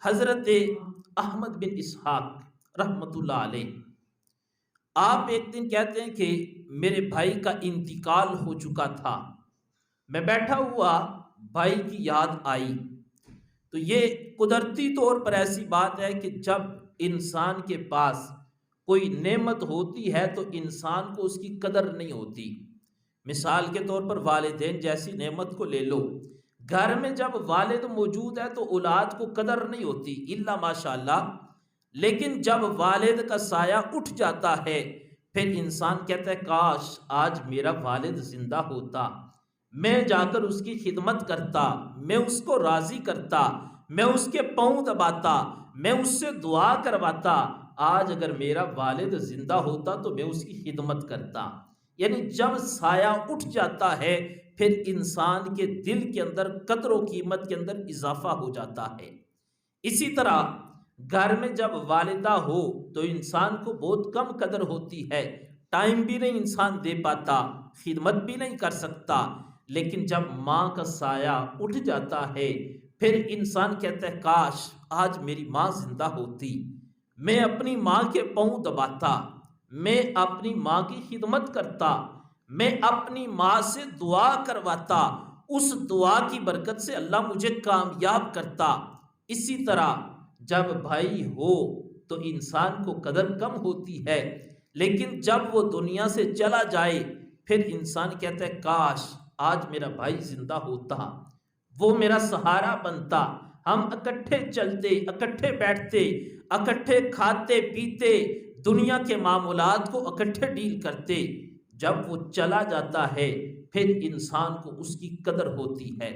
حضرت احمد بن اسحاق رحمۃ اللہ علیہ، آپ ایک دن کہتے ہیں کہ میرے بھائی کا انتقال ہو چکا تھا، میں بیٹھا ہوا، بھائی کی یاد آئی۔ تو یہ قدرتی طور پر ایسی بات ہے کہ جب انسان کے پاس کوئی نعمت ہوتی ہے تو انسان کو اس کی قدر نہیں ہوتی۔ مثال کے طور پر والدین جیسی نعمت کو لے لو، گھر میں جب والد موجود ہے تو اولاد کو قدر نہیں ہوتی الا ماشاء اللہ، لیکن جب والد کا سایہ اٹھ جاتا ہے پھر انسان کہتا ہے کاش آج میرا والد زندہ ہوتا، میں جا کر اس کی خدمت کرتا، میں اس کو راضی کرتا، میں اس کے پاؤں دباتا، میں اس سے دعا کرواتا، آج اگر میرا والد زندہ ہوتا تو میں اس کی خدمت کرتا۔ یعنی جب سایہ اٹھ جاتا ہے پھر انسان کے دل کے اندر قدر و قیمت کے اندر اضافہ ہو جاتا ہے۔ اسی طرح گھر میں جب والدہ ہو تو انسان کو بہت کم قدر ہوتی ہے، ٹائم بھی نہیں انسان دے پاتا، خدمت بھی نہیں کر سکتا، لیکن جب ماں کا سایہ اٹھ جاتا ہے پھر انسان کہتا ہے کاش آج میری ماں زندہ ہوتی، میں اپنی ماں کے پاؤں دباتا، میں اپنی ماں کی خدمت کرتا، میں اپنی ماں سے دعا کرواتا، اس دعا کی برکت سے اللہ مجھے کامیاب کرتا۔ اسی طرح جب بھائی ہو تو انسان کو قدر کم ہوتی ہے، لیکن جب وہ دنیا سے چلا جائے پھر انسان کہتا ہے کاش آج میرا بھائی زندہ ہوتا، وہ میرا سہارا بنتا، ہم اکٹھے چلتے، اکٹھے بیٹھتے، اکٹھے کھاتے پیتے، دنیا کے معاملات کو اکٹھے ڈیل کرتے۔ جب وہ چلا جاتا ہے پھر انسان کو اس کی قدر ہوتی ہے،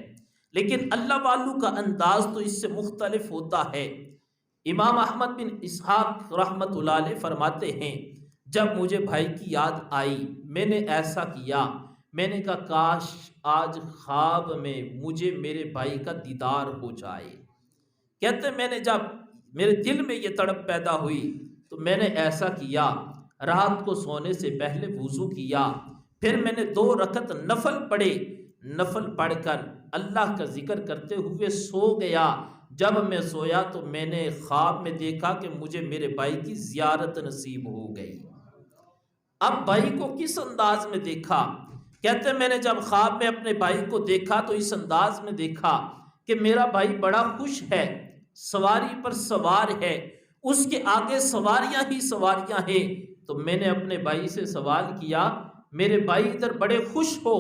لیکن اللہ والوں کا انداز تو اس سے مختلف ہوتا ہے۔ امام احمد بن اسحاق رحمۃ اللہ علیہ فرماتے ہیں جب مجھے بھائی کی یاد آئی میں نے ایسا کیا، میں نے کہا کاش آج خواب میں مجھے میرے بھائی کا دیدار ہو جائے۔ کہتے میں نے جب میرے دل میں یہ تڑپ پیدا ہوئی تو میں نے ایسا کیا، رات کو سونے سے پہلے وضو کیا، پھر میں نے 2 رکعت نفل پڑھے، نفل پڑھ کر اللہ کا ذکر کرتے ہوئے سو گیا۔ جب میں سویا تو میں نے خواب میں دیکھا کہ مجھے میرے بھائی کی زیارت نصیب ہو گئی۔ اب بھائی کو کس انداز میں دیکھا؟ کہتے ہیں میں نے جب خواب میں اپنے بھائی کو دیکھا تو اس انداز میں دیکھا کہ میرا بھائی بڑا خوش ہے، سواری پر سوار ہے، اس کے آگے سواریاں ہی سواریاں ہیں۔ تو میں نے اپنے بھائی سے سوال کیا میرے بھائی ادھر بڑے خوش ہو،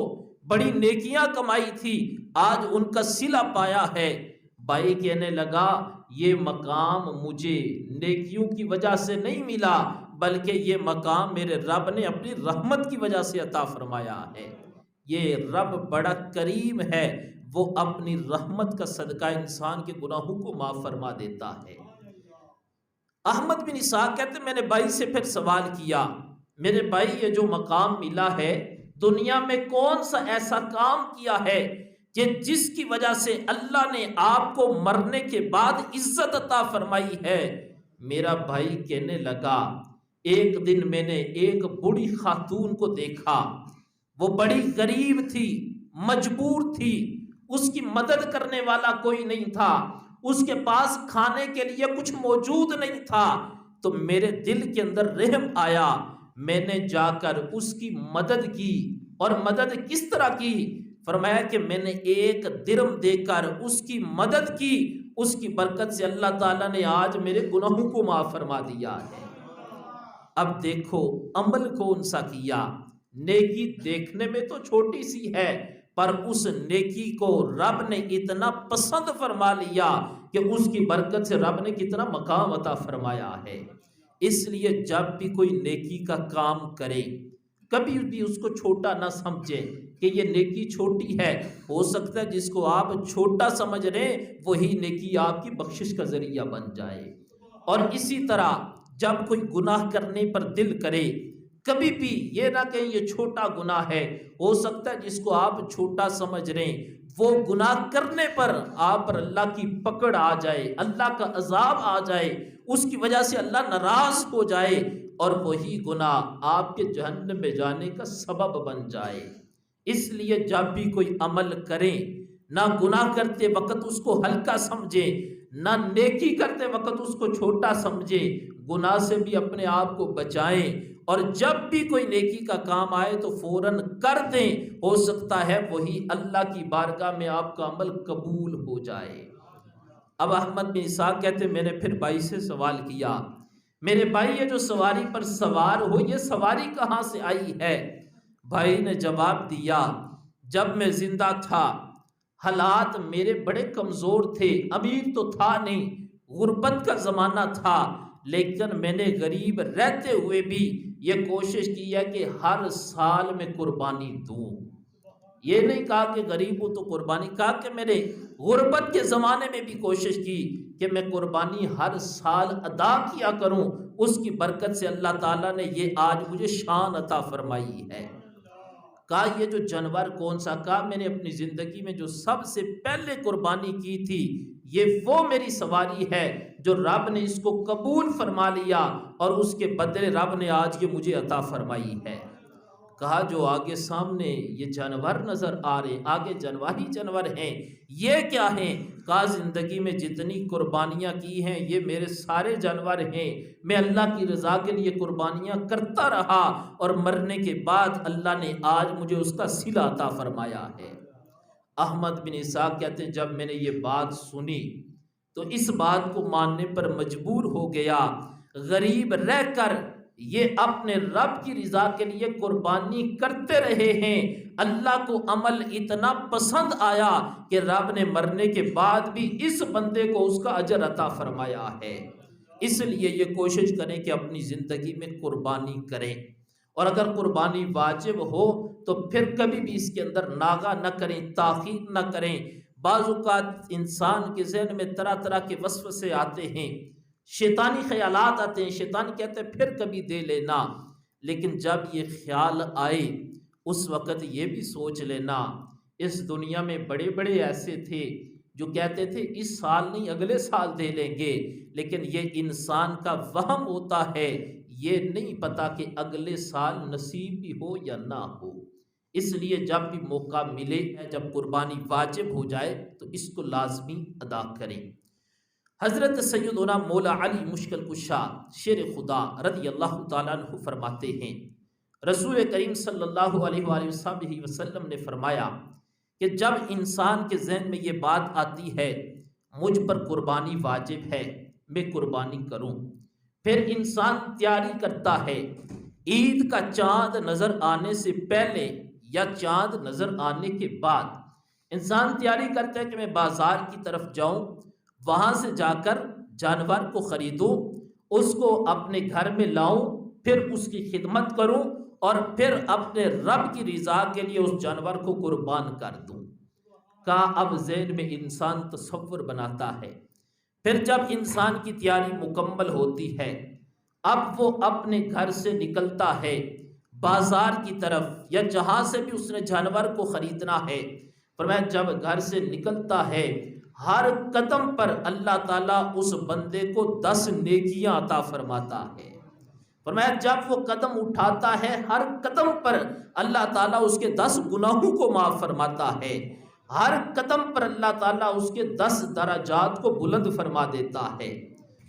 بڑی نیکیاں کمائی تھی، آج ان کا صلہ پایا ہے۔ بھائی کہنے لگا یہ مقام مجھے نیکیوں کی وجہ سے نہیں ملا، بلکہ یہ مقام میرے رب نے اپنی رحمت کی وجہ سے عطا فرمایا ہے۔ یہ رب بڑا کریم ہے، وہ اپنی رحمت کا صدقہ انسان کے گناہوں کو معاف فرما دیتا ہے۔ احمد بن اسحاق کہتے ہیں میں نے بھائی سے پھر سوال کیا میرے بھائی یہ جو مقام ملا ہے دنیا میں کون سا ایسا کام کیا ہے کہ جس کی وجہ سے اللہ نے آپ کو مرنے کے بعد عزت عطا فرمائی ہے؟ میرا بھائی کہنے لگا ایک دن میں نے ایک بوڑھی خاتون کو دیکھا، وہ بڑی غریب تھی، مجبور تھی، اس کی مدد کرنے والا کوئی نہیں تھا، اس کے پاس کھانے کے لیے کچھ موجود نہیں تھا، تو میرے دل کے اندر رحم آیا، میں نے جا کر اس کی مدد کی۔ اور مدد کس طرح کی؟ فرمایا کہ میں نے 1 درم دے کر اس کی مدد کی، اس کی برکت سے اللہ تعالیٰ نے آج میرے گناہوں کو معاف فرما دیا ہے۔ اب دیکھو عمل کون سا کیا؟ نیکی دیکھنے میں تو چھوٹی سی ہے پر اس نیکی کو رب نے اتنا پسند فرما لیا کہ اس کی برکت سے رب نے کتنا مقام عطا فرمایا ہے۔ اس لیے جب بھی کوئی نیکی کا کام کرے کبھی بھی اس کو چھوٹا نہ سمجھے کہ یہ نیکی چھوٹی ہے، ہو سکتا ہے جس کو آپ چھوٹا سمجھ رہے ہیں وہی نیکی آپ کی بخشش کا ذریعہ بن جائے۔ اور اسی طرح جب کوئی گناہ کرنے پر دل کرے کبھی بھی یہ نہ کہیں یہ چھوٹا گناہ ہے، ہو سکتا ہے جس کو آپ چھوٹا سمجھ رہے ہیں وہ گناہ کرنے پر آپ پر اللہ کی پکڑ آ جائے، اللہ کا عذاب آ جائے، اس کی وجہ سے اللہ ناراض ہو جائے اور وہی گناہ آپ کے جہنم میں جانے کا سبب بن جائے۔ اس لیے جب بھی کوئی عمل کریں نہ گناہ کرتے وقت اس کو ہلکا سمجھیں، نہ نیکی کرتے وقت اس کو چھوٹا سمجھیں، گناہ سے بھی اپنے آپ کو بچائیں، اور جب بھی کوئی نیکی کا کام آئے تو فوراً کر دیں، ہو سکتا ہے وہی اللہ کی بارگاہ میں آپ کا عمل قبول ہو جائے۔ اب احمد بن اسحاق کہتے ہیں میں نے پھر بھائی سے سوال کیا، میرے بھائی یہ جو سواری پر سوار ہو یہ سواری کہاں سے آئی ہے؟ بھائی نے جواب دیا، جب میں زندہ تھا حالات میرے بڑے کمزور تھے، امیر تو تھا نہیں، غربت کا زمانہ تھا، لیکن میں نے غریب رہتے ہوئے بھی یہ کوشش کی ہے کہ ہر سال میں قربانی دوں۔ یہ نہیں کہا کہ غریب ہوں تو قربانی، کہا کہ میں نے غربت کے زمانے میں بھی کوشش کی کہ میں قربانی ہر سال ادا کیا کروں، اس کی برکت سے اللہ تعالیٰ نے یہ آج مجھے شان عطا فرمائی ہے۔ کہا یہ جو جانور کون سا؟ کہا میں نے اپنی زندگی میں جو سب سے پہلے قربانی کی تھی یہ وہ میری سواری ہے جو رب نے اس کو قبول فرما لیا اور اس کے بدلے رب نے آج یہ مجھے عطا فرمائی ہے۔ کہا جو آگے سامنے یہ جانور نظر آ رہے ہیں، آگے جانور ہی جانور ہیں، یہ کیا ہیں؟ کہا زندگی میں جتنی قربانیاں کی ہیں یہ میرے سارے جانور ہیں، میں اللہ کی رضا کے لیے قربانیاں کرتا رہا اور مرنے کے بعد اللہ نے آج مجھے اس کا صلہ عطا فرمایا ہے۔ احمد بن اسحاق کہتے ہیں جب میں نے یہ بات سنی تو اس بات کو ماننے پر مجبور ہو گیا، غریب رہ کر یہ اپنے رب کی رضا کے لیے قربانی کرتے رہے ہیں، اللہ کو عمل اتنا پسند آیا کہ رب نے مرنے کے بعد بھی اس بندے کو اس کا اجر عطا فرمایا ہے۔ اس لیے یہ کوشش کریں کہ اپنی زندگی میں قربانی کریں، اور اگر قربانی واجب ہو تو پھر کبھی بھی اس کے اندر ناغہ نہ کریں، تاخیر نہ کریں۔ بعض اوقات انسان کے ذہن میں طرح طرح کے وسوسے آتے ہیں، شیطانی خیالات آتے ہیں، شیطان کہتے ہیں پھر کبھی دے لینا، لیکن جب یہ خیال آئے اس وقت یہ بھی سوچ لینا اس دنیا میں بڑے بڑے ایسے تھے جو کہتے تھے اس سال نہیں اگلے سال دے لیں گے، لیکن یہ انسان کا وہم ہوتا ہے، یہ نہیں پتا کہ اگلے سال نصیب بھی ہو یا نہ ہو۔ اس لیے جب بھی موقع ملے، جب قربانی واجب ہو جائے تو اس کو لازمی ادا کریں۔ حضرت سیدنا مولا علی مشکل کشا شیر خدا رضی اللہ تعالیٰ عنہ فرماتے ہیں رسول کریم صلی اللہ علیہ وآلہ وسلم نے فرمایا کہ جب انسان کے ذہن میں یہ بات آتی ہے مجھ پر قربانی واجب ہے، میں قربانی کروں، پھر انسان تیاری کرتا ہے، عید کا چاند نظر آنے سے پہلے یا چاند نظر آنے کے بعد انسان تیاری کرتا ہے کہ میں بازار کی طرف جاؤں، وہاں سے جا کر جانور کو خریدوں، اس کو اپنے گھر میں لاؤں، پھر اس کی خدمت کروں اور پھر اپنے رب کی رضا کے لیے اس جانور کو قربان کر دوں۔ کا اب ذہن میں انسان تصور بناتا ہے، پھر جب انسان کی تیاری مکمل ہوتی ہے اب وہ اپنے گھر سے نکلتا ہے بازار کی طرف یا جہاں سے بھی اس نے جانور کو خریدنا ہے۔ فرمایا جب گھر سے نکلتا ہے ہر قدم پر اللہ تعالیٰ اس بندے کو 10 نیکیاں عطا فرماتا ہے۔ فرمایا جب وہ قدم اٹھاتا ہے ہر قدم پر اللہ تعالیٰ اس کے 10 گناہوں کو معاف فرماتا ہے، ہر قدم پر اللہ تعالیٰ اس کے 10 درجات کو بلند فرما دیتا ہے۔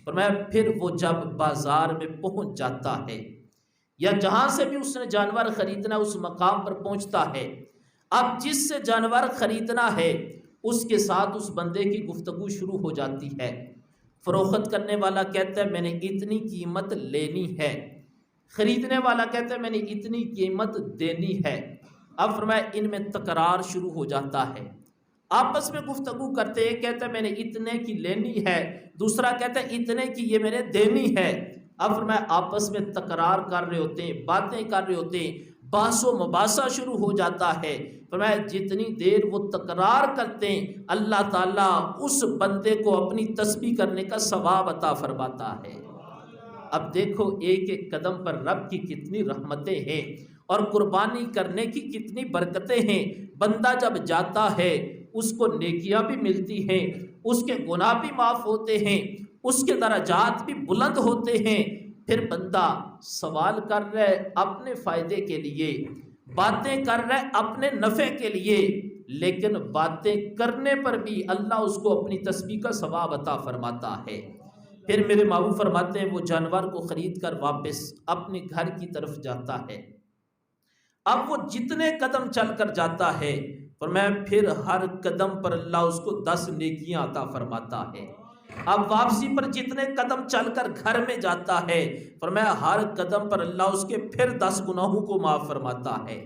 فرمایا پھر وہ جب بازار میں پہنچ جاتا ہے یا جہاں سے بھی اس نے جانور خریدنا اس مقام پر پہنچتا ہے، اب جس سے جانور خریدنا ہے اس کے ساتھ اس بندے کی گفتگو شروع ہو جاتی ہے۔ فروخت کرنے والا کہتا ہے میں نے اتنی قیمت لینی ہے، خریدنے والا کہتا ہے میں نے اتنی قیمت دینی ہے۔ اب فرمایا ان میں تکرار شروع ہو جاتا ہے، آپس میں گفتگو کرتے ہیں، کہتا ہے میں نے اتنے کی لینی ہے، دوسرا کہتا ہے اتنے کی یہ میں نے دینی ہے۔ اب فرمایا آپس میں تکرار کر رہے ہوتے ہیں، باتیں کر رہے ہوتے ہیں، بحث و مباحثہ شروع ہو جاتا ہے۔ فرمایا جتنی دیر وہ تکرار کرتے ہیں اللہ تعالیٰ اس بندے کو اپنی تسبیح کرنے کا ثواب عطا فرماتا ہے۔ اب دیکھو ایک ایک قدم پر رب کی کتنی رحمتیں ہیں اور قربانی کرنے کی کتنی برکتیں ہیں۔ بندہ جب جاتا ہے اس کو نیکیاں بھی ملتی ہیں، اس کے گناہ بھی معاف ہوتے ہیں، اس کے درجات بھی بلند ہوتے ہیں۔ پھر بندہ سوال کر رہا ہے اپنے فائدے کے لیے، باتیں کر رہا ہے اپنے نفع کے لیے، لیکن باتیں کرنے پر بھی اللہ اس کو اپنی تسبیح کا ثواب عطا فرماتا ہے۔ پھر میرے محبوب فرماتے ہیں وہ جانور کو خرید کر واپس اپنے گھر کی طرف جاتا ہے۔ اب وہ جتنے قدم چل کر جاتا ہے، فرمایا پھر ہر قدم پر اللہ اس کو 10 نیکیاں عطا فرماتا ہے۔ اب واپسی پر جتنے قدم چل کر گھر میں جاتا ہے، فرمایا ہر قدم پر اللہ اس کے پھر 10 گناہوں کو معاف فرماتا ہے،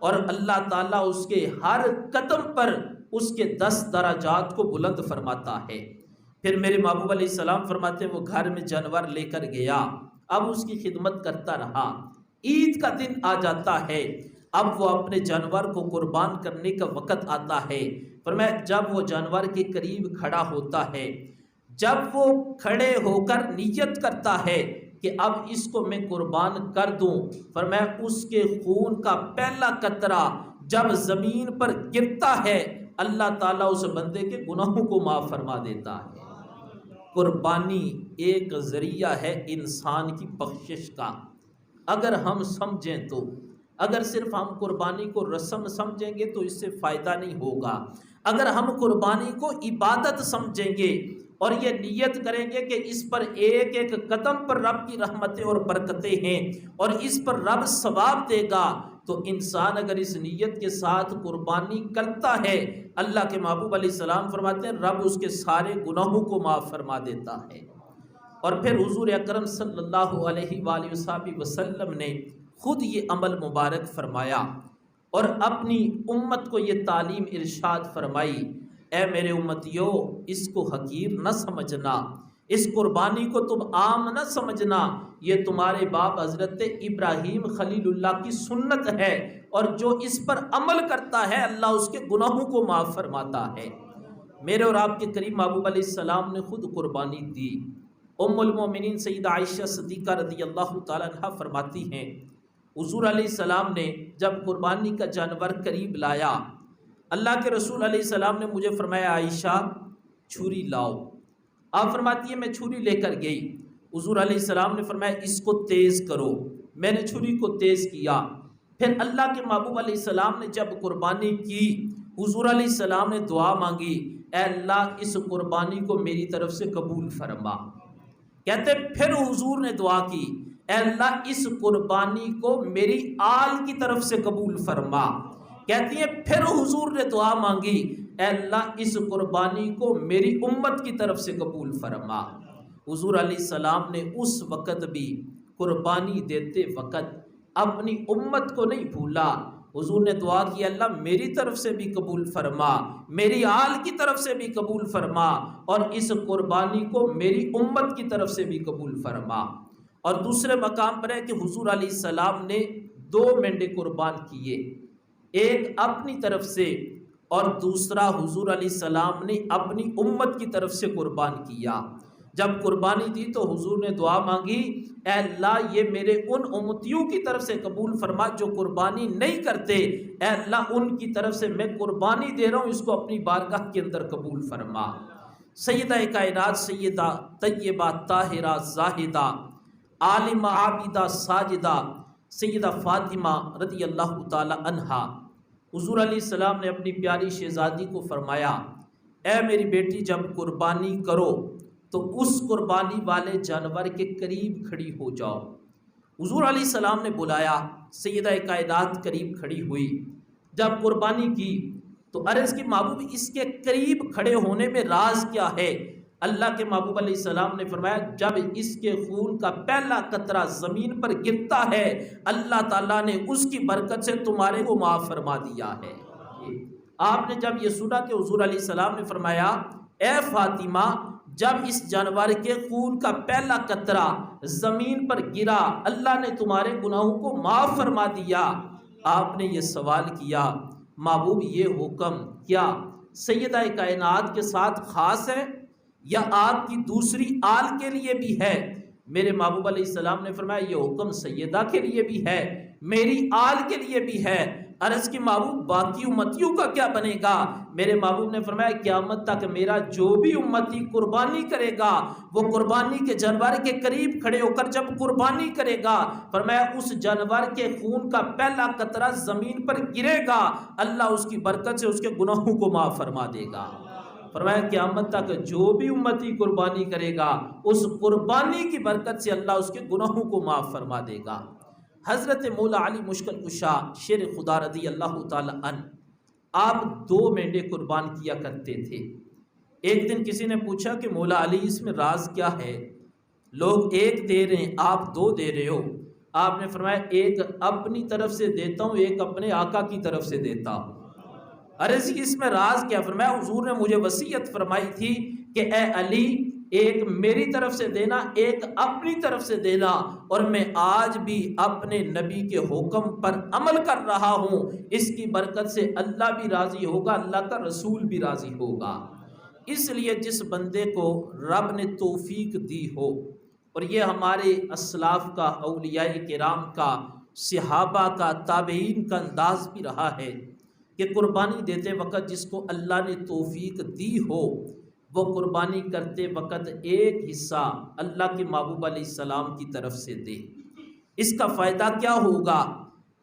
اور اللہ تعالیٰ اس کے ہر قدم پر اس کے 10 درجات کو بلند فرماتا ہے۔ پھر میرے محبوب علیہ السلام فرماتے ہیں وہ گھر میں جانور لے کر گیا، اب اس کی خدمت کرتا رہا۔ عید کا دن آ جاتا ہے، اب وہ اپنے جانور کو قربان کرنے کا وقت آتا ہے۔ فرمایا جب وہ جانور کے قریب کھڑا ہوتا ہے، جب وہ کھڑے ہو کر نیت کرتا ہے کہ اب اس کو میں قربان کر دوں، فرمایا اس کے خون کا پہلا قطرہ جب زمین پر گرتا ہے، اللہ تعالیٰ اس بندے کے گناہوں کو معاف فرما دیتا ہے۔ قربانی ایک ذریعہ ہے انسان کی بخشش کا، اگر ہم سمجھیں تو۔ اگر صرف ہم قربانی کو رسم سمجھیں گے تو اس سے فائدہ نہیں ہوگا۔ اگر ہم قربانی کو عبادت سمجھیں گے اور یہ نیت کریں گے کہ اس پر ایک ایک قدم پر رب کی رحمتیں اور برکتیں ہیں اور اس پر رب ثواب دے گا، تو انسان اگر اس نیت کے ساتھ قربانی کرتا ہے، اللہ کے محبوب علیہ السلام فرماتے ہیں رب اس کے سارے گناہوں کو معاف فرما دیتا ہے۔ اور پھر حضور اکرم صلی اللہ علیہ وآلہ وسلم نے خود یہ عمل مبارک فرمایا اور اپنی امت کو یہ تعلیم ارشاد فرمائی، اے میرے امتیو، اس کو حقیر نہ سمجھنا، اس قربانی کو تم عام نہ سمجھنا، یہ تمہارے باپ حضرت ابراہیم خلیل اللہ کی سنت ہے، اور جو اس پر عمل کرتا ہے اللہ اس کے گناہوں کو معاف فرماتا ہے۔ میرے اور آپ کے کریم محبوب علیہ السلام نے خود قربانی دی۔ ام المومنین سیدہ عائشہ صدیقہ رضی اللہ تعالیٰ عنہ فرماتی ہیں حضور علیہ السلام نے جب قربانی کا جانور قریب لایا، اللہ کے رسول علیہ السلام نے مجھے فرمایا عائشہ چھری لاؤ۔ آپ فرماتی ہے میں چھری لے کر گئی، حضور علیہ السلام نے فرمایا اس کو تیز کرو، میں نے چھری کو تیز کیا۔ پھر اللہ کے محبوب علیہ السلام نے جب قربانی کی، حضور علیہ السلام نے دعا مانگی، اے اللہ اس قربانی کو میری طرف سے قبول فرما۔ کہتے پھر حضور نے دعا کی، اے اللہ اس قربانی کو میری آل کی طرف سے قبول فرما۔ کہتی ہیں پھر حضور نے دعا مانگی، اے اللہ اس قربانی کو میری امت کی طرف سے قبول فرما۔ حضور علیہ السلام نے اس وقت بھی قربانی دیتے وقت اپنی امت کو نہیں بھولا۔ حضور نے دعا کی اللہ میری طرف سے بھی قبول فرما، میری آل کی طرف سے بھی قبول فرما، اور اس قربانی کو میری امت کی طرف سے بھی قبول فرما۔ اور دوسرے مقام پر ہے کہ حضور علیہ السلام نے 2 مینڈے قربان کیے، ایک اپنی طرف سے اور دوسرا حضور علیہ السلام نے اپنی امت کی طرف سے قربان کیا۔ جب قربانی دی تو حضور نے دعا مانگی، اے اللہ یہ میرے ان امتیوں کی طرف سے قبول فرما جو قربانی نہیں کرتے، اے اللہ ان کی طرف سے میں قربانی دے رہا ہوں، اس کو اپنی بارگاہ کے اندر قبول فرما۔ سیدہ کائنات سیدہ طیبہ طاہرہ زاہدہ عالمہ عابدہ ساجدہ سیدہ فاطمہ رضی اللہ تعالی عنہا، حضور علیہ السلام نے اپنی پیاری شہزادی کو فرمایا، اے میری بیٹی جب قربانی کرو تو اس قربانی والے جانور کے قریب کھڑی ہو جاؤ۔ حضور علیہ السلام نے بلایا، سیدہ کائنات قریب کھڑی ہوئی، جب قربانی کی تو عرض کی محبوب اس کے قریب کھڑے ہونے میں راز کیا ہے؟ اللہ کے محبوب علیہ السلام نے فرمایا جب اس کے خون کا پہلا قطرہ زمین پر گرتا ہے اللہ تعالیٰ نے اس کی برکت سے تمہارے کو معاف فرما دیا ہے۔ آپ نے جب یہ سنا کہ حضور علیہ السلام نے فرمایا اے فاطمہ جب اس جانور کے خون کا پہلا قطرہ زمین پر گرا اللہ نے تمہارے گناہوں کو معاف فرما دیا، آپ نے یہ سوال کیا محبوب یہ حکم کیا سیدہ کائنات کے ساتھ خاص ہے یا آپ کی دوسری آل کے لیے بھی ہے؟ میرے محبوب علیہ السلام نے فرمایا یہ حکم سیدہ کے لیے بھی ہے، میری آل کے لیے بھی ہے۔ عرض کی محبوب باقی امتیوں کا کیا بنے گا؟ میرے محبوب نے فرمایا قیامت تک میرا جو بھی امتی قربانی کرے گا وہ قربانی کے جانور کے قریب کھڑے ہو کر جب قربانی کرے گا، فرمایا اس جانور کے خون کا پہلا قطرہ زمین پر گرے گا، اللہ اس کی برکت سے اس کے گناہوں کو معاف فرما دے گا۔ فرمایا قیامت تک جو بھی امتی قربانی کرے گا اس قربانی کی برکت سے اللہ اس کے گناہوں کو معاف فرما دے گا۔ حضرت مولا علی مشکل کشا شیر خدا رضی اللہ تعالی عنہ آپ 2 مینڈے قربان کیا کرتے تھے۔ ایک دن کسی نے پوچھا کہ مولا علی اس میں راز کیا ہے، لوگ 1 دے رہے ہیں آپ 2 دے رہے ہو؟ آپ نے فرمایا 1 اپنی طرف سے دیتا ہوں، 1 اپنے آقا کی طرف سے دیتا ہوں۔ عرض کی اس میں راز کیا؟ فرمایا حضور نے مجھے وصیت فرمائی تھی کہ اے علی 1 میری طرف سے دینا، 1 اپنی طرف سے دینا، اور میں آج بھی اپنے نبی کے حکم پر عمل کر رہا ہوں، اس کی برکت سے اللہ بھی راضی ہوگا، اللہ کا رسول بھی راضی ہوگا۔ اس لیے جس بندے کو رب نے توفیق دی ہو، اور یہ ہمارے اسلاف کا، اولیاء کرام کا، صحابہ کا، تابعین کا انداز بھی رہا ہے کہ قربانی دیتے وقت جس کو اللہ نے توفیق دی ہو وہ قربانی کرتے وقت ایک حصہ اللہ کے محبوب علیہ السلام کی طرف سے دے۔ اس کا فائدہ کیا ہوگا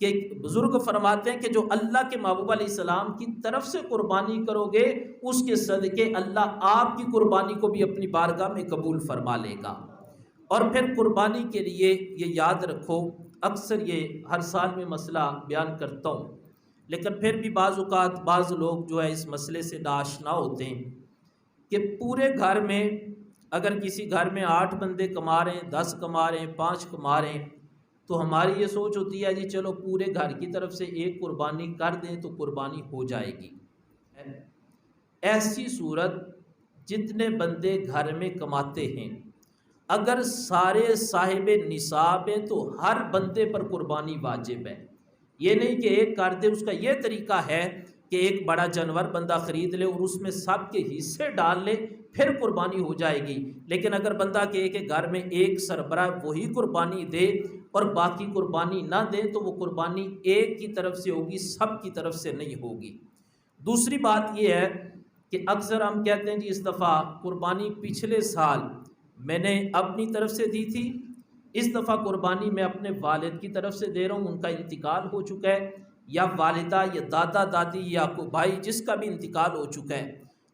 کہ بزرگ فرماتے ہیں کہ جو اللہ کے محبوب علیہ السلام کی طرف سے قربانی کرو گے اس کے صدقے اللہ آپ کی قربانی کو بھی اپنی بارگاہ میں قبول فرما لے گا۔ اور پھر قربانی کے لیے یہ یاد رکھو، اکثر یہ ہر سال میں مسئلہ بیان کرتا ہوں، لیکن پھر بھی بعض اوقات بعض لوگ جو ہے اس مسئلے سے ناآشنا ہوتے ہیں کہ پورے گھر میں اگر کسی گھر میں 8 بندے کما رہے ہیں، 10 کما رہے ہیں، 5 کما رہے ہیں، تو ہماری یہ سوچ ہوتی ہے جی چلو پورے گھر کی طرف سے 1 قربانی کر دیں تو قربانی ہو جائے گی۔ ایسی صورت جتنے بندے گھر میں کماتے ہیں اگر سارے صاحب نصاب ہیں تو ہر بندے پر قربانی واجب ہے۔ یہ نہیں کہ ایک کر دے، اس کا یہ طریقہ ہے کہ ایک بڑا جانور بندہ خرید لے اور اس میں سب کے حصے ڈال لے پھر قربانی ہو جائے گی، لیکن اگر بندہ کہے کہ گھر میں ایک سربراہ وہی قربانی دے اور باقی قربانی نہ دے تو وہ قربانی ایک کی طرف سے ہوگی، سب کی طرف سے نہیں ہوگی۔ دوسری بات یہ ہے کہ اکثر ہم کہتے ہیں جی اس دفعہ قربانی پچھلے سال میں نے اپنی طرف سے دی تھی، اس دفعہ قربانی میں اپنے والد کی طرف سے دے رہا ہوں، ان کا انتقال ہو چکا ہے، یا والدہ یا دادا دادی یا کوئی بھائی جس کا بھی انتقال ہو چکا ہے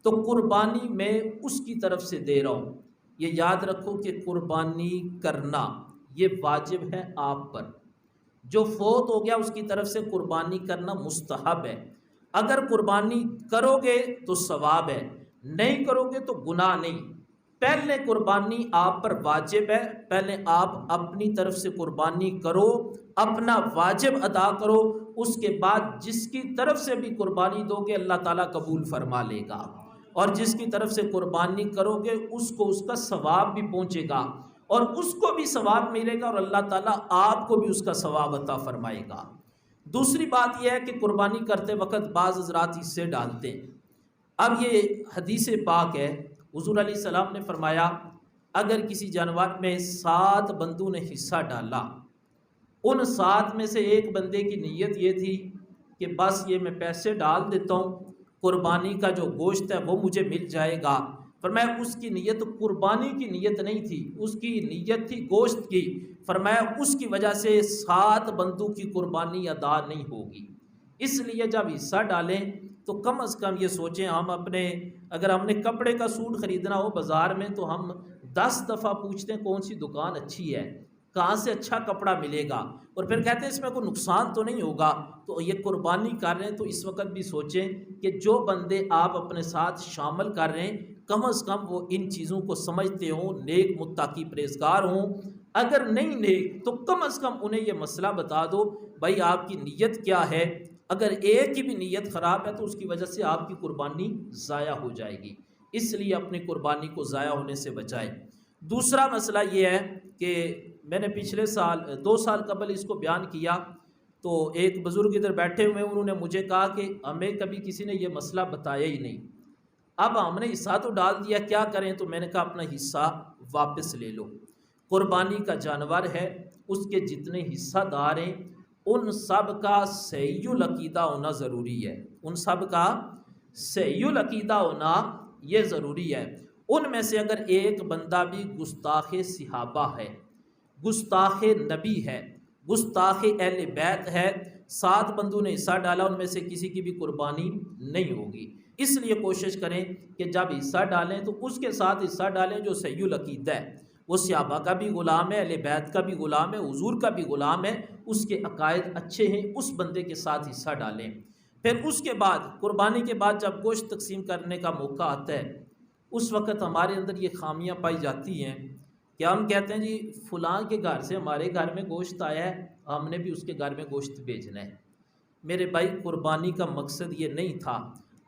تو قربانی میں اس کی طرف سے دے رہا ہوں۔ یہ یاد رکھو کہ قربانی کرنا یہ واجب ہے آپ پر، جو فوت ہو گیا اس کی طرف سے قربانی کرنا مستحب ہے۔ اگر قربانی کرو گے تو ثواب ہے، نہیں کرو گے تو گناہ نہیں۔ پہلے قربانی آپ پر واجب ہے، پہلے آپ اپنی طرف سے قربانی کرو، اپنا واجب ادا کرو، اس کے بعد جس کی طرف سے بھی قربانی دو گے اللہ تعالیٰ قبول فرما لے گا، اور جس کی طرف سے قربانی کرو گے اس کو اس کا ثواب بھی پہنچے گا اور اس کو بھی ثواب ملے گا اور اللہ تعالیٰ آپ کو بھی اس کا ثواب عطا فرمائے گا۔ دوسری بات یہ ہے کہ قربانی کرتے وقت بعض حضرات حصے ڈالتے ہیں۔ اب یہ حدیث پاک ہے، حضور علیہ السلام نے فرمایا اگر کسی جانور میں 7 بندوں نے حصہ ڈالا، ان 7 میں سے ایک بندے کی نیت یہ تھی کہ بس یہ میں پیسے ڈال دیتا ہوں، قربانی کا جو گوشت ہے وہ مجھے مل جائے گا، فرمایا اس کی نیت قربانی کی نیت نہیں تھی، اس کی نیت تھی گوشت کی، فرمایا اس کی وجہ سے 7 بندوں کی قربانی ادا نہیں ہوگی۔ اس لیے جب حصہ ڈالیں تو کم از کم یہ سوچیں، ہم اگر ہم نے کپڑے کا سوٹ خریدنا ہو بازار میں تو ہم 10 دفعہ پوچھتے ہیں کون سی دکان اچھی ہے، کہاں سے اچھا کپڑا ملے گا، اور پھر کہتے ہیں اس میں کوئی نقصان تو نہیں ہوگا۔ تو یہ قربانی کر رہے ہیں تو اس وقت بھی سوچیں کہ جو بندے آپ اپنے ساتھ شامل کر رہے ہیں کم از کم وہ ان چیزوں کو سمجھتے ہوں، نیک متقی پرہیزگار ہوں، اگر نہیں نیک تو کم از کم انہیں یہ مسئلہ بتا دو بھائی آپ کی نیت کیا ہے، اگر ایک کی بھی نیت خراب ہے تو اس کی وجہ سے آپ کی قربانی ضائع ہو جائے گی، اس لیے اپنی قربانی کو ضائع ہونے سے بچائیں۔ دوسرا مسئلہ یہ ہے کہ میں نے پچھلے سال 2 سال قبل اس کو بیان کیا تو ایک بزرگ ادھر بیٹھے ہوئے انہوں نے مجھے کہا کہ ہمیں کبھی کسی نے یہ مسئلہ بتایا ہی نہیں، اب ہم نے حصہ تو ڈال دیا کیا کریں، تو میں نے کہا اپنا حصہ واپس لے لو، قربانی کا جانور ہے اس کے جتنے حصہ دار ہیں ان سب کا صحیح العقیدہ ہونا ضروری ہے، ان سب کا صحیح العقیدہ ہونا یہ ضروری ہے۔ ان میں سے اگر ایک بندہ بھی گستاخ صحابہ ہے، گستاخ نبی ہے، گستاخ اہل بیت ہے، 7 بندوں نے حصہ ڈالا، ان میں سے کسی کی بھی قربانی نہیں ہوگی۔ اس لیے کوشش کریں کہ جب حصہ ڈالیں تو اس کے ساتھ حصہ ڈالیں جو صحیح العقیدہ ہے، وہ صحابہ کا بھی غلام ہے، اہل بیت کا بھی غلام ہے، حضور کا بھی غلام ہے، اس کے عقائد اچھے ہیں، اس بندے کے ساتھ حصہ ڈالیں۔ پھر اس کے بعد قربانی کے بعد جب گوشت تقسیم کرنے کا موقع آتا ہے، اس وقت ہمارے اندر یہ خامیاں پائی جاتی ہیں کہ ہم کہتے ہیں جی فلاں کے گھر سے ہمارے گھر میں گوشت آیا ہے، ہم نے بھی اس کے گھر میں گوشت بھیجنا ہے۔ میرے بھائی، قربانی کا مقصد یہ نہیں تھا۔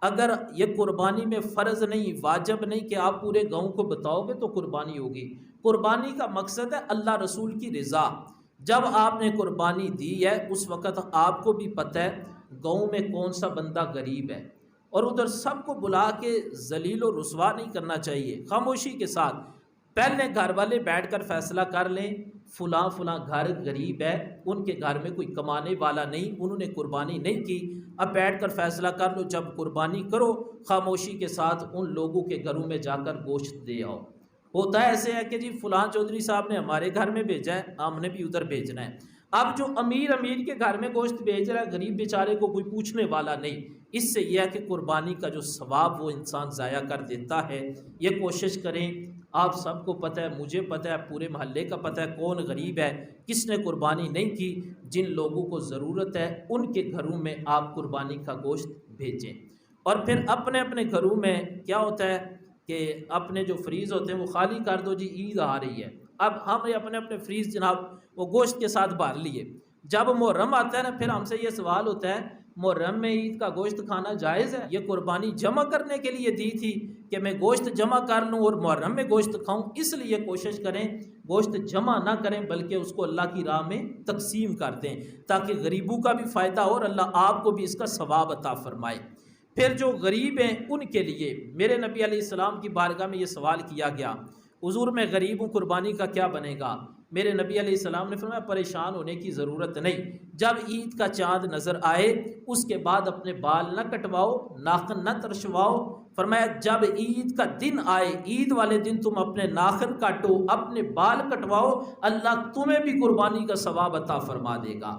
اگر یہ قربانی میں فرض نہیں، واجب نہیں کہ آپ پورے گاؤں کو بتاؤ گے تو قربانی ہوگی۔ قربانی کا مقصد ہے اللہ رسول کی رضا۔ جب آپ نے قربانی دی ہے اس وقت آپ کو بھی پتہ ہے گاؤں میں کون سا بندہ غریب ہے، اور ادھر سب کو بلا کے ذلیل و رسوا نہیں کرنا چاہیے۔ خاموشی کے ساتھ پہلے گھر والے بیٹھ کر فیصلہ کر لیں فلاں فلاں گھر غریب ہے، ان کے گھر میں کوئی کمانے والا نہیں، انہوں نے قربانی نہیں کی، اب بیٹھ کر فیصلہ کر لو جب قربانی کرو خاموشی کے ساتھ ان لوگوں کے گھروں میں جا کر گوشت دے آؤ۔ ہوتا ہے ایسے ہے کہ جی فلاں چودھری صاحب نے ہمارے گھر میں بھیجا ہے، ہم نے بھی ادھر بھیجنا ہے۔ اب جو امیر کے گھر میں گوشت بھیج رہا ہے، غریب بیچارے کو کوئی پوچھنے والا نہیں، اس سے یہ ہے کہ قربانی کا جو ثواب وہ انسان ضائع کر دیتا ہے۔ یہ کوشش کریں، آپ سب کو پتہ ہے، مجھے پتہ ہے، پورے محلے کا پتہ ہے کون غریب ہے، کس نے قربانی نہیں کی، جن لوگوں کو ضرورت ہے ان کے گھروں میں آپ قربانی کا گوشت بھیجیں۔ اور پھر اپنے اپنے گھروں میں کیا ہوتا ہے کہ اپنے جو فریز ہوتے ہیں وہ خالی کر دو، جی عید آ رہی ہے، اب ہم نے اپنے اپنے فریز جناب وہ گوشت کے ساتھ بھر لیے۔ جب محرم آتا ہے نا، پھر ہم سے یہ سوال ہوتا ہے محرم میں عید کا گوشت کھانا جائز ہے؟ یہ قربانی جمع کرنے کے لیے دی تھی کہ میں گوشت جمع کر لوں اور محرم میں گوشت کھاؤں، اس لیے کوشش کریں گوشت جمع نہ کریں بلکہ اس کو اللہ کی راہ میں تقسیم کر دیں تاکہ غریبوں کا بھی فائدہ ہو اور اللہ آپ کو بھی اس کا ثواب عطا فرمائے۔ پھر جو غریب ہیں ان کے لیے میرے نبی علیہ السلام کی بارگاہ میں یہ سوال کیا گیا، حضور میں غریب ہوں، قربانی کا کیا بنے گا؟ میرے نبی علیہ السلام نے فرمایا پریشان ہونے کی ضرورت نہیں، جب عید کا چاند نظر آئے اس کے بعد اپنے بال نہ کٹواؤ، ناخن نہ ترشواؤ، فرمایا جب عید کا دن آئے، عید والے دن تم اپنے ناخن کاٹو، اپنے بال کٹواؤ، اللہ تمہیں بھی قربانی کا ثواب عطا فرما دے گا۔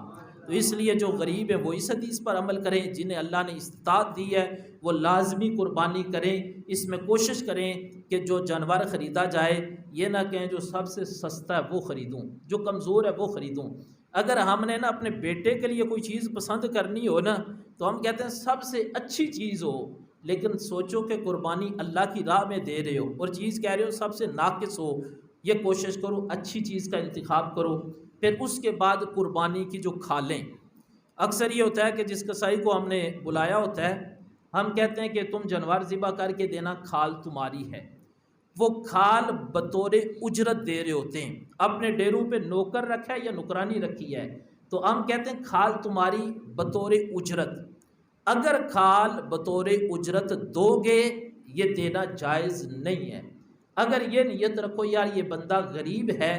تو اس لیے جو غریب ہیں وہ اس حدیث پر عمل کریں، جنہیں اللہ نے استطاعت دی ہے وہ لازمی قربانی کریں۔ اس میں کوشش کریں کہ جو جانور خریدا جائے یہ نہ کہیں جو سب سے سستا ہے وہ خریدوں، جو کمزور ہے وہ خریدوں۔ اگر ہم نے نا اپنے بیٹے کے لیے کوئی چیز پسند کرنی ہو نا تو ہم کہتے ہیں سب سے اچھی چیز ہو، لیکن سوچو کہ قربانی اللہ کی راہ میں دے رہے ہو اور چیز کہہ رہے ہو سب سے ناقص ہو۔ یہ کوشش کرو اچھی چیز کا انتخاب کرو۔ پھر اس کے بعد قربانی کی جو کھالیں، اکثر یہ ہوتا ہے کہ جس کسائی کو ہم نے بلایا ہوتا ہے ہم کہتے ہیں کہ تم جانور ذبح کر کے دینا، کھال تمہاری ہے۔ وہ کھال بطور اجرت دے رہے ہوتے ہیں، اپنے ڈیروں پہ نوکر رکھا ہے یا نوکرانی رکھی ہے تو ہم کہتے ہیں کھال تمہاری بطور اجرت۔ اگر کھال بطور اجرت دو گے یہ دینا جائز نہیں ہے۔ اگر یہ نیت رکھو یار یہ بندہ غریب ہے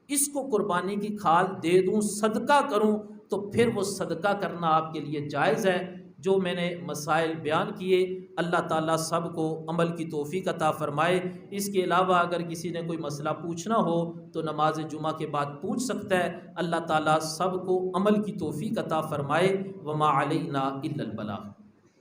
اس کو قربانی کی کھال دے دوں، صدقہ کروں، تو پھر وہ صدقہ کرنا آپ کے لیے جائز ہے۔ جو میں نے مسائل بیان کیے اللہ تعالیٰ سب کو عمل کی توفیق عطا فرمائے۔ اس کے علاوہ اگر کسی نے کوئی مسئلہ پوچھنا ہو تو نماز جمعہ کے بعد پوچھ سکتا ہے۔ اللہ تعالیٰ سب کو عمل کی توفیق عطا فرمائے۔ وما علینا الا البلاغ۔